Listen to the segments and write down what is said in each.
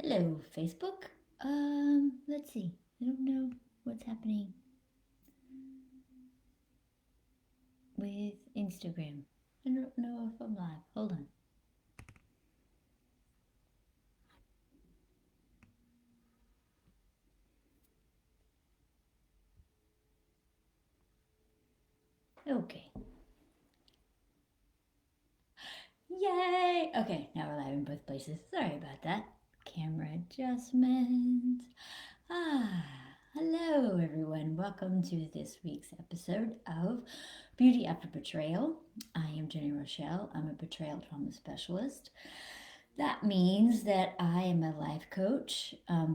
Hello, Facebook. Let's see. I don't know what's happening with Instagram. I don't know if I'm live. Hold on. Okay. Yay! Okay, now we're live in both places. Sorry about that. Camera adjustment. Ah, hello everyone. Welcome to this week's episode of Beauty After Betrayal. I am Jenny Rochelle. I'm a betrayal trauma specialist. That means that I am a life coach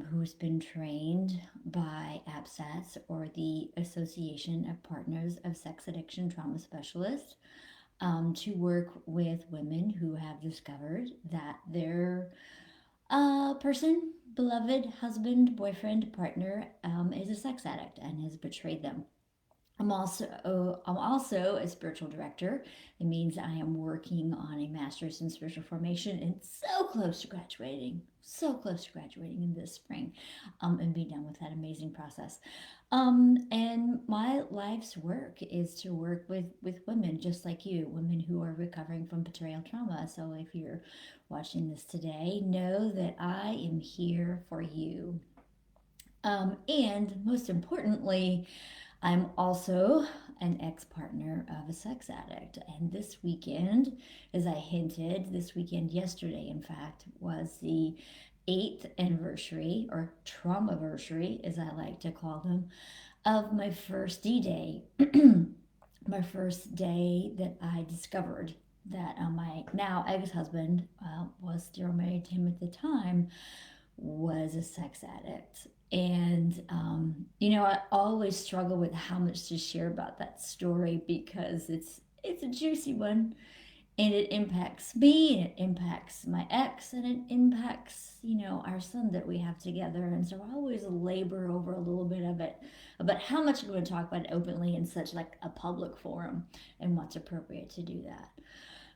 who's been trained by APSATS, or the Association of Partners of Sex Addiction Trauma Specialists, to work with women who have discovered that their person, beloved husband, boyfriend, partner is a sex addict and has betrayed them. I'm also a spiritual director. It means I am working on a master's in spiritual formation and so close to graduating, so close to graduating in this spring, and be done with that amazing process. And my life's work is to work with women just like you, women who are recovering from betrayal trauma. So if you're watching this today, know that I am here for you. And most importantly, I'm also an ex partner of a sex addict. And this weekend, as I hinted, this weekend, yesterday, in fact, was the eighth anniversary, or traumaversary, as I like to call them, of my first D Day. My first day that I discovered that my now ex husband, was still married to him at the time, was a sex addict. And, I always struggle with how much to share about that story because it's a juicy one, and it impacts me, and it impacts my ex, and it impacts, our son that we have together. And so I always labor over a little bit of it about how much I'm going to talk about it openly in such like a public forum and what's appropriate to do that.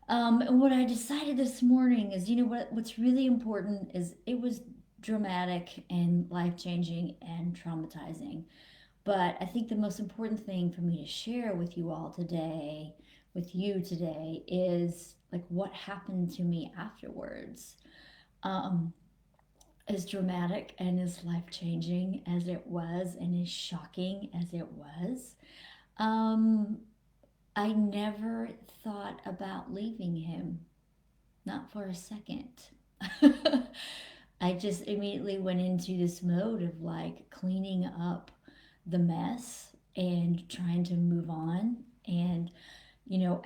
And what I decided this morning is, what's really important is it was dramatic and life changing and traumatizing. But I think the most important thing for me to share with you today, is like what happened to me afterwards. Um, as dramatic and as life changing as it was, and as shocking as it was, um, I never thought about leaving him, not for a second. I just immediately went into this mode of like cleaning up the mess and trying to move on. And,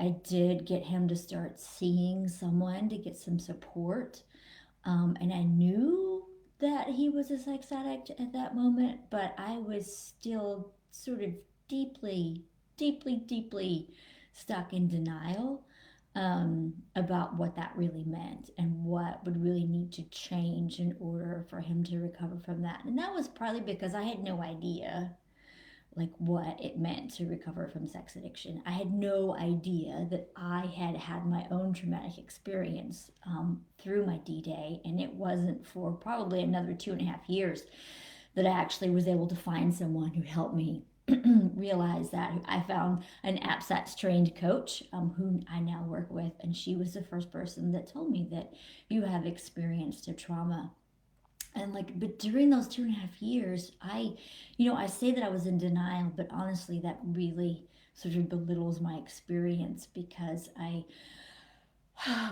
I did get him to start seeing someone to get some support. And I knew that he was a sex addict at that moment, but I was still sort of deeply, deeply, deeply stuck in denial, about what that really meant and what would really need to change in order for him to recover from that. And that was partly because I had no idea like what it meant to recover from sex addiction. I had no idea that I had had my own traumatic experience, through my D Day, and it wasn't for probably another 2.5 years that I actually was able to find someone who helped me realize that. I found an APSATS trained coach, who I now work with, and she was the first person that told me that you have experienced a trauma. And like, but during those 2.5 years, I say that I was in denial, but honestly, that really sort of belittles my experience because I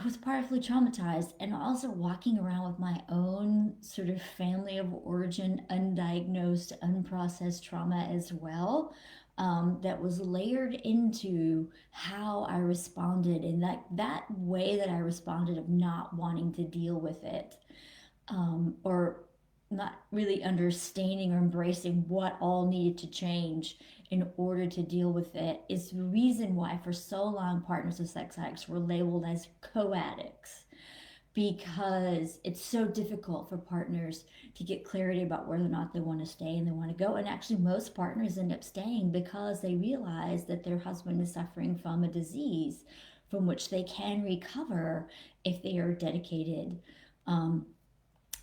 was powerfully traumatized, and also walking around with my own sort of family of origin, undiagnosed, unprocessed trauma as well. That was layered into how I responded, and that way that I responded of not wanting to deal with it, or not really understanding or embracing what all needed to change in order to deal with it, is the reason why for so long partners of sex addicts were labeled as co-addicts, because it's so difficult for partners to get clarity about whether or not they want to stay and they want to go. And actually, most partners end up staying because they realize that their husband is suffering from a disease from which they can recover if they are dedicated, um,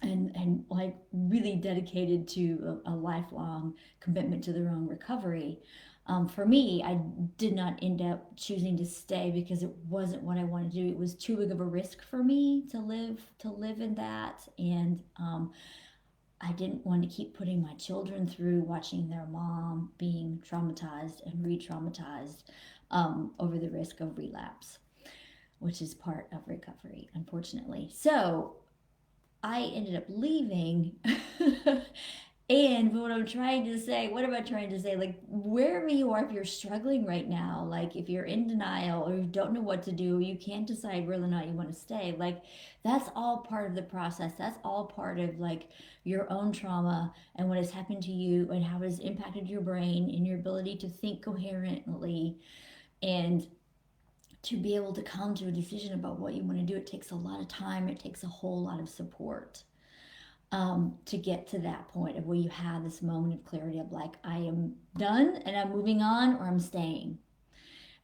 and like really dedicated to a lifelong commitment to their own recovery. For me, I did not end up choosing to stay because it wasn't what I wanted to do. It was too big of a risk for me to live in that, and I didn't want to keep putting my children through watching their mom being traumatized and re-traumatized over the risk of relapse, which is part of recovery, unfortunately. So I ended up leaving. And what I'm trying to say, what am I trying to say? Like, wherever you are, if you're struggling right now, like if you're in denial or you don't know what to do, you can't decide whether or not you want to stay, like that's all part of the process. That's all part of like your own trauma and what has happened to you and how it has impacted your brain and your ability to think coherently and to be able to come to a decision about what you want to do. It takes a lot of time, it takes a whole lot of support to get to that point of where you have this moment of clarity of like, I am done and I'm moving on, or I'm staying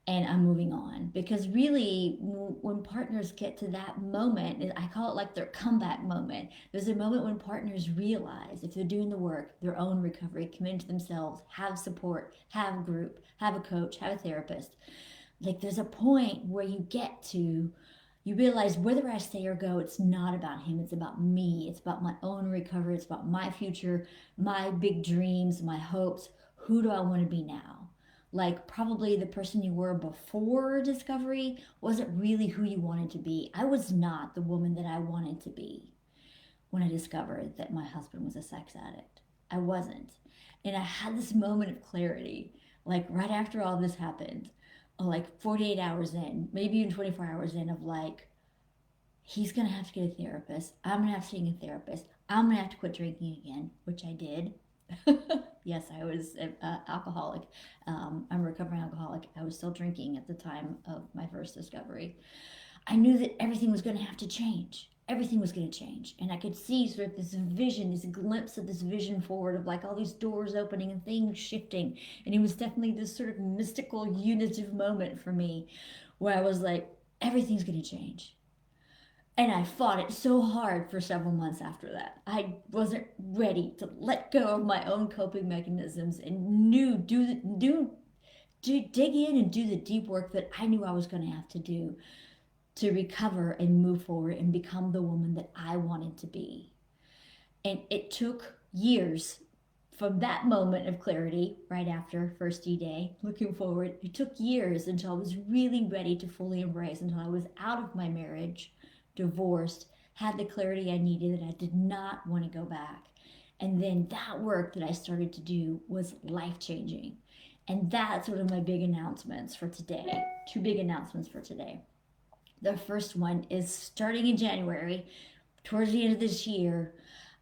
and I'm moving on. Because really, when partners get to that moment, I call it like their comeback moment. There's a moment when partners realize if they're doing the work, their own recovery, commit to themselves, have support, have a group, have a coach, have a therapist. Like there's a point where you realize whether I stay or go, it's not about him. It's about me. It's about my own recovery. It's about my future, my big dreams, my hopes. Who do I want to be now? Like, probably the person you were before discovery wasn't really who you wanted to be. I was not the woman that I wanted to be when I discovered that my husband was a sex addict. I wasn't. And I had this moment of clarity, like right after all this happened, like 48 hours in, maybe even 24 hours in, of like, he's gonna have to get a therapist. I'm gonna have to see a therapist. I'm gonna have to quit drinking again, which I did. Yes, I was an alcoholic. I'm a recovering alcoholic. I was still drinking at the time of my first discovery. I knew that everything was going to have to change. Everything was going to change. And I could see sort of this vision, this glimpse of this vision forward of like all these doors opening and things shifting. And it was definitely this sort of mystical, unitive moment for me where I was like, everything's going to change. And I fought it so hard for several months after that. I wasn't ready to let go of my own coping mechanisms and dig in and do the deep work that I knew I was going to have to do to recover and move forward and become the woman that I wanted to be. And it took years from that moment of clarity right after first D-Day, looking forward. It took years until I was really ready to fully embrace, until I was out of my marriage, divorced, had the clarity I needed that I did not want to go back. And then that work that I started to do was life changing. And that's one of my big announcements for today. Two big announcements for today. The first one is starting in January, towards the end of this year,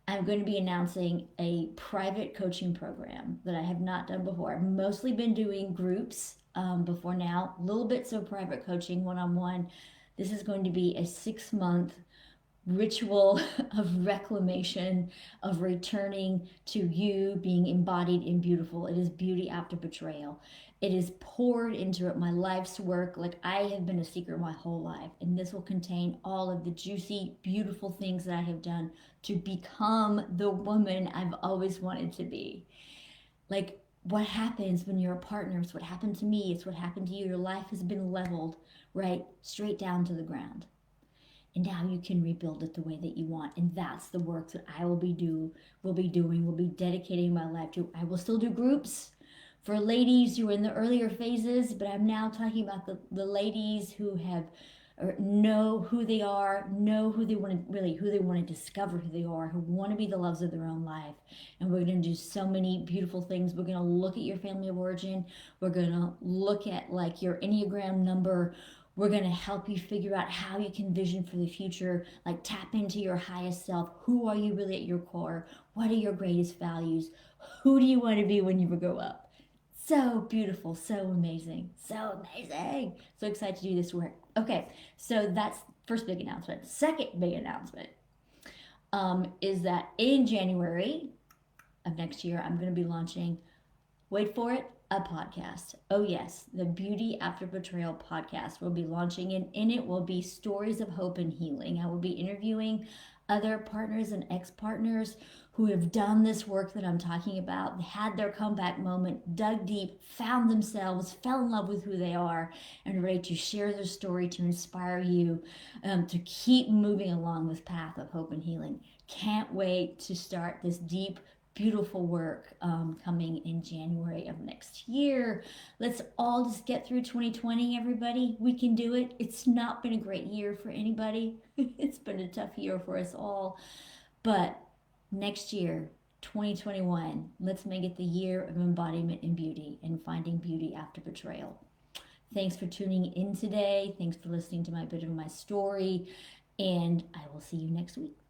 I'm going to be announcing a private coaching program that I have not done before. I've mostly been doing groups before now, little bits of private coaching one on one. This is going to be a 6-month ritual of reclamation, of returning to you being embodied and beautiful. It is beauty after betrayal. It is poured into it, my life's work. Like, I have been a seeker my whole life, and this will contain all of the juicy, beautiful things that I have done to become the woman I've always wanted to be. Like, what happens when you're a partner? It's what happened to me. It's what happened to you. Your life has been leveled right straight down to the ground. And now you can rebuild it the way that you want. And that's the work that I will be dedicating my life to. I will still do groups for ladies who are in the earlier phases, but I'm now talking about the ladies who have or know who they are, know who they want to really, who they want to discover who they are, who want to be the loves of their own life. And we're going to do so many beautiful things. We're going to look at your family of origin. We're going to look at like your Enneagram number. We're going to help you figure out how you can vision for the future, like tap into your highest self. Who are you really at your core? What are your greatest values? Who do you want to be when you grow up? So beautiful, so amazing, so amazing. So excited to do this work. Okay, so that's first big announcement. Second big announcement is that in January of next year, I'm going to be launching, wait for it, a podcast. Oh yes, the Beauty After Betrayal podcast will be launching, and in it will be stories of hope and healing. I will be interviewing other partners and ex-partners who have done this work that I'm talking about, had their comeback moment, dug deep, found themselves, fell in love with who they are, and are ready to share their story to inspire you to keep moving along this path of hope and healing. Can't wait to start this deep, beautiful work coming in January of next year. Let's all just get through 2020, everybody. We can do it. It's not been a great year for anybody. It's been a tough year for us all. But next year, 2021, let's make it the year of embodiment and beauty and finding beauty after betrayal. Thanks for tuning in today. Thanks for listening to my bit of my story. And I will see you next week.